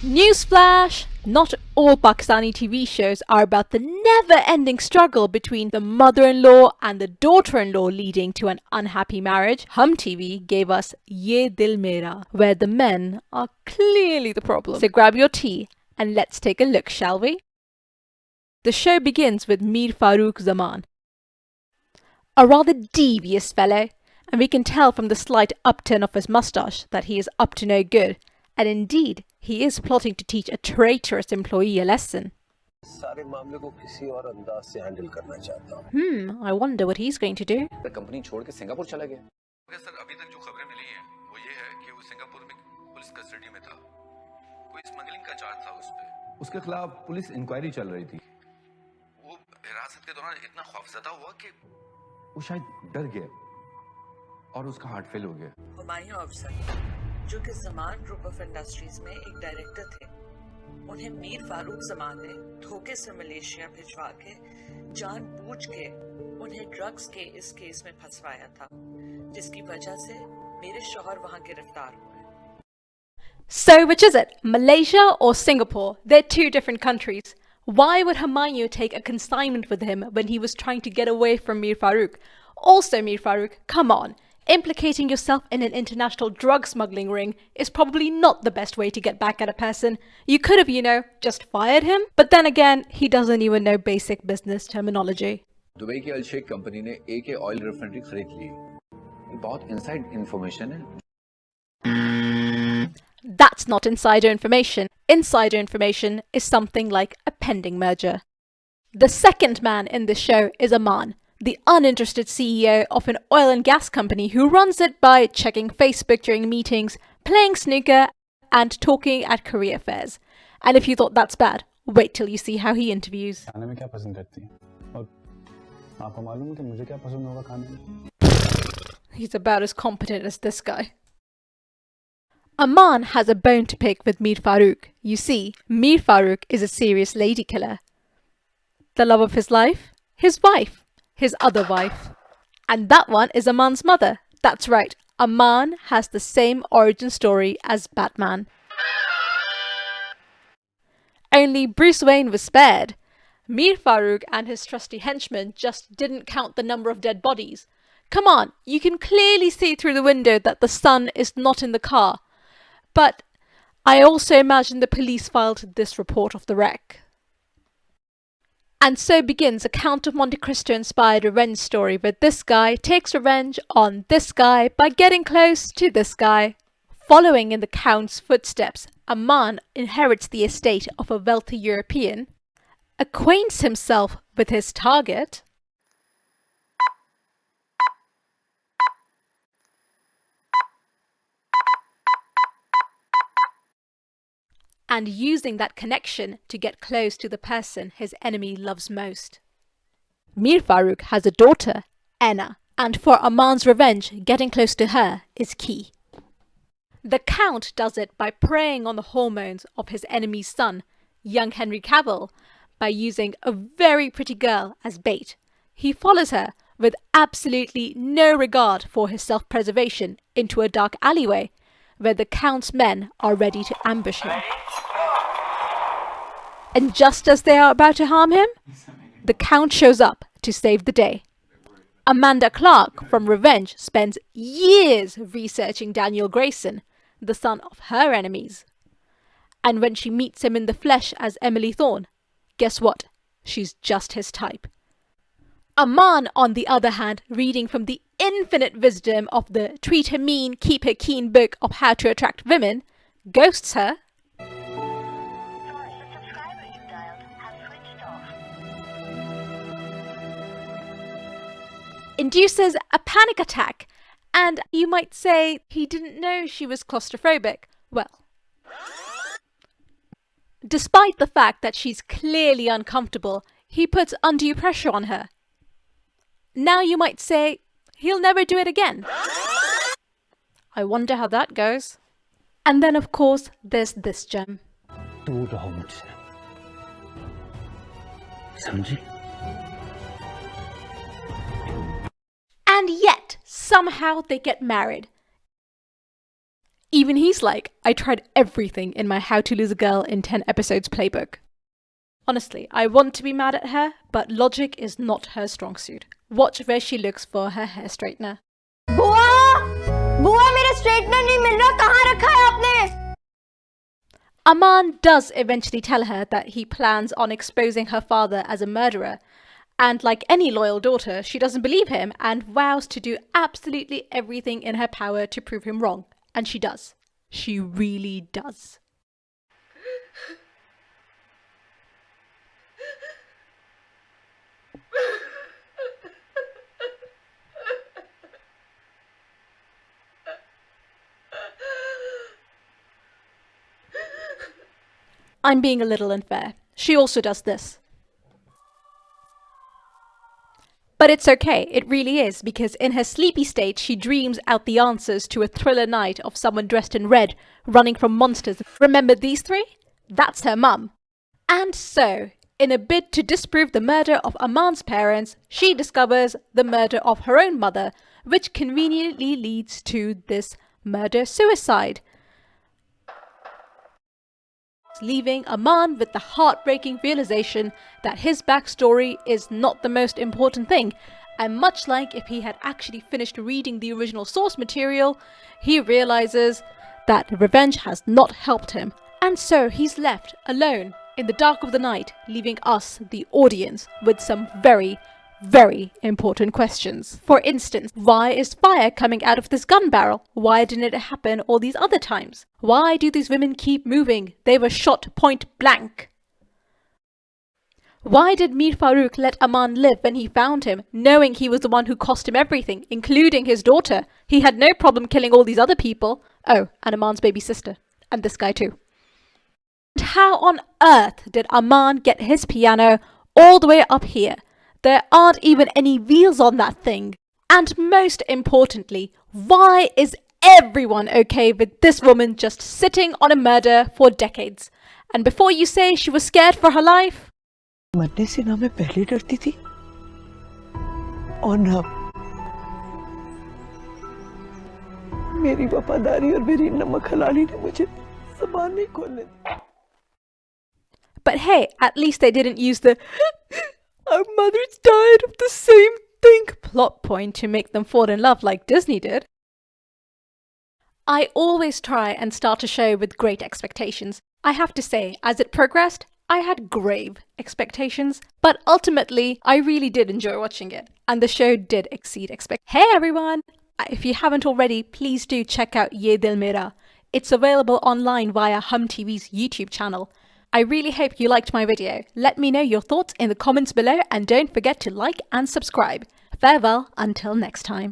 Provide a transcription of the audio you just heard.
Newsflash! Not all Pakistani TV shows are about the never-ending struggle between the mother-in-law and the daughter-in-law leading to an unhappy marriage. Hum TV gave us Yeh Dil Mera, where the men are clearly the problem. So grab your tea and let's take a look, shall we? The show begins with Mir Farooq Zaman, a rather devious fellow, and we can tell from the slight upturn of his moustache that he is up to no good, and indeed, he is plotting to teach a traitorous employee a lesson. I wonder what he's going to do. The company छोड़ के Singapore चला गया। Sir अभी तक जो खबरें मिली हैं वो ये है कि वो सिंगापुर में पुलिस कस्टडी में था। कोई स्मगलिंग का चार्ज था उस पे। उसके खिलाफ पुलिस इंक्वायरी चल रही थी। वो हिरासत के दौरान इतना खौफजदा हुआ कि वो शायद डर गया और उसका हार्ट फेल हो गया। हुमायूं अफसर, जो कि ज़मान ग्रुप ऑफ इंडस्ट्रीज में एक डायरेक्टर थे, उन्हें मीर फारूक जमान ने धोखे से मलेशिया भिजवा के जानबूझ के उन्हें ड्रग्स के इस केस में फंसवाया था, जिसकी वजह से मेरे शौहर वहां गिरफ्तार हुए। So which is it, Malaysia or Singapore? They're two different countries. Why would Humayun take a consignment with him when he was trying to get away from Mir Farooq? Also, Mir Farooq, come on. Implicating yourself in an international drug smuggling ring is probably not the best way to get back at a person. You could have, just fired him. But then again, he doesn't even know basic business terminology. Dubai की अल-शेख company ने AK oil refinery खरीद ली। ये बहुत inside information है। That's not insider information. Insider information is something like a pending merger. The second man in this show is Aman, the uninterested CEO of an oil and gas company who runs it by checking Facebook during meetings, playing snooker, and talking at career fairs. And if you thought that's bad, wait till you see how he interviews. खाने में क्या पसंद करती हैं? और आपको मालूम है कि मुझे क्या पसंद होगा खाने में? He's about as competent as this guy. Aman has a bone to pick with Mir Farooq. You see, Mir Farooq is a serious lady killer. The love of his life? His wife. His other wife. And that one is Aman's mother. That's right, Aman has the same origin story as Batman. Only Bruce Wayne was spared. Mir Farooq and his trusty henchmen just didn't count the number of dead bodies. Come on, you can clearly see through the window that the son is not in the car. But I also imagine the police filed this report of the wreck. And so begins a Count of Monte Cristo inspired revenge story where this guy takes revenge on this guy by getting close to this guy. Following in the Count's footsteps, Aman inherits the estate of a wealthy European, acquaints himself with his target, and using that connection to get close to the person his enemy loves most. Mir Farooq has a daughter, Anna, and for Aman's revenge, getting close to her is key. The Count does it by preying on the hormones of his enemy's son, young Henry Cavill, by using a very pretty girl as bait. He follows her with absolutely no regard for his self-preservation into a dark alleyway, where the Count's men are ready to ambush him. And just as they are about to harm him, the Count shows up to save the day. Amanda Clarke from Revenge spends years researching Daniel Grayson, the son of her enemies. And when she meets him in the flesh as Emily Thorne, guess what? She's just his type. Aman, on the other hand, reading from the infinite wisdom of the Treat Her Mean, Keep Her Keen book of how to attract women, ghosts her, induces a panic attack, and you might say he didn't know she was claustrophobic. Well, despite the fact that she's clearly uncomfortable, he puts undue pressure on her. Now you might say he'll never do it again. I wonder how that goes. And then of course there's this gem. दूर रहो मुझसे, समझी? And yet, somehow they get married. Even he's like, I tried everything in my How to Lose a Girl in 10 Episodes playbook. Honestly, I want to be mad at her, but logic is not her strong suit. Watch where she looks for her hair straightener. बुआ मेरा straightener नहीं मिल रहा, कहाँ रखा है आपने? Aman does eventually tell her that he plans on exposing her father as a murderer, and like any loyal daughter, she doesn't believe him and vows to do absolutely everything in her power to prove him wrong. And she does. She really does. I'm being a little unfair. She also does this. But it's okay, it really is, because in her sleepy state she dreams out the answers to a thriller night of someone dressed in red, running from monsters. Remember these three? That's her mum. And so, in a bid to disprove the murder of Aman's parents, she discovers the murder of her own mother, which conveniently leads to this murder-suicide, leaving Aman with the heartbreaking realization that his backstory is not the most important thing, and much like if he had actually finished reading the original source material, he realizes that revenge has not helped him, and so he's left alone in the dark of the night, leaving us, the audience, with some very, very important questions. For instance, why is fire coming out of this gun barrel? Why didn't it happen all these other times? Why do these women keep moving? They were shot point blank. Why did Mir Farooq let Aman live when he found him, knowing he was the one who cost him everything, including his daughter? He had no problem killing all these other people. Oh, and Aman's baby sister. And this guy too. And how on earth did Aman get his piano all the way up here? There aren't even any wheels on that thing. And most importantly, why is everyone okay with this woman just sitting on a murder for decades? And before you say she was scared for her life, मरने से ना मैं पहले डरती थी और ना मेरी वफादारी और मेरी नमक हलाली ने मुझे ज़बान नहीं खोलने दी. But hey, at least they didn't use the our mothers died of the same thing plot point to make them fall in love like Disney did. I always try and start a show with great expectations. I have to say, as it progressed, I had grave expectations, but ultimately, I really did enjoy watching it, and the show did exceed expectations. Hey everyone! If you haven't already, please do check out Yeh Dil Mera. It's available online via Hum TV's YouTube channel. I really hope you liked my video. Let me know your thoughts in the comments below, and don't forget to like and subscribe. Farewell until next time.